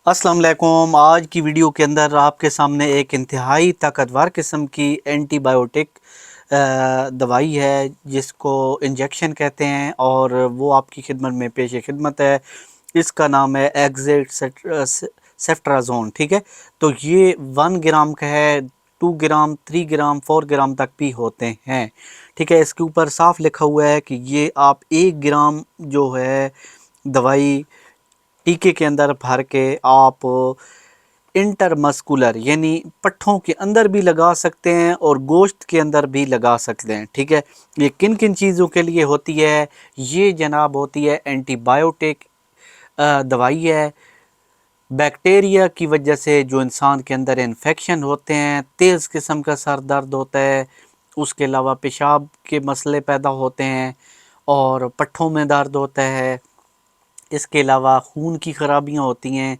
अस्सलाम वालेकुम। आज की वीडियो के अंदर आपके सामने एक इंतहाई ताकतवर किस्म की एंटीबायोटिक दवाई है जिसको इंजेक्शन कहते हैं और वो आपकी खिदमत में पेश खिदमत है। इसका नाम है एग्जेट सेफ्ट्राजोन। ठीक है, तो ये 1 ग्राम का है, 2 ग्राम, 3 ग्राम, 4 ग्राम तक भी होते हैं। ठीक है, इसके ऊपर साफ लिखा हुआ है कि ये आप 1 ग्राम जो है दवाई टीके के अंदर भर के आप इंटरमस्कुलर यानी पट्ठों के अंदर भी लगा सकते हैं और गोश्त के अंदर भी लगा सकते हैं। ठीक है, ये किन किन चीज़ों के लिए होती है? ये जनाब होती है एंटीबायोटिक दवाई है। बैक्टीरिया की वजह से जो इंसान के अंदर इन्फेक्शन होते हैं, तेज़ किस्म का सर दर्द होता है, उसके अलावा पेशाब के मसले पैदा होते हैं और पट्ठों में दर्द होता है। इसके अलावा खून की ख़राबियाँ होती हैं,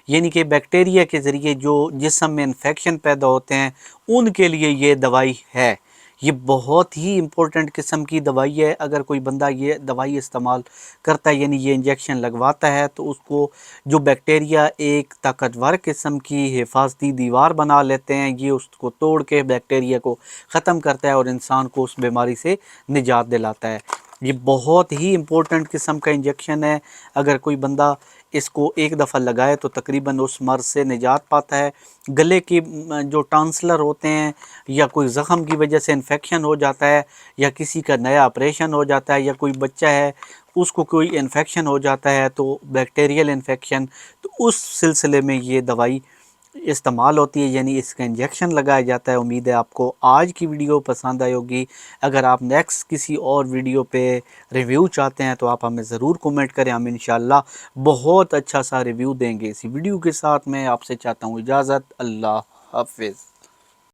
यानी कि बैक्टीरिया के ज़रिए जो जिस्म में इन्फेक्शन पैदा होते हैं उनके लिए ये दवाई है। ये बहुत ही इम्पोर्टेंट किस्म की दवाई है। अगर कोई बंदा ये दवाई इस्तेमाल करता है यानी ये इंजेक्शन लगवाता है तो उसको जो बैक्टीरिया एक ताकतवर किस्म की हिफाजती दीवार बना लेते हैं, ये उसको तोड़ के बैक्टीरिया को ख़त्म करता है और इंसान को उस बीमारी से निजात दिलाता है। ये बहुत ही इम्पोर्टेंट किस्म का इंजेक्शन है। अगर कोई बंदा इसको एक दफ़ा लगाए तो तकरीबन उस मर्ज़ से निजात पाता है। गले की जो टांसलर होते हैं या कोई ज़ख़म की वजह से इन्फेक्शन हो जाता है या किसी का नया ऑपरेशन हो जाता है या कोई बच्चा है उसको कोई इन्फेक्शन हो जाता है तो बैक्टीरियल इन्फेक्शन, तो उस सिलसिले में ये दवाई इस्तेमाल होती है, यानी इसका इंजेक्शन लगाया जाता है। उम्मीद है आपको आज की वीडियो पसंद आई होगी। अगर आप नेक्स्ट किसी और वीडियो पे रिव्यू चाहते हैं तो आप हमें ज़रूर कमेंट करें, हम इंशाल्लाह बहुत अच्छा सा रिव्यू देंगे। इसी वीडियो के साथ मैं आपसे चाहता हूँ इजाज़त। अल्लाह हाफ़िज़।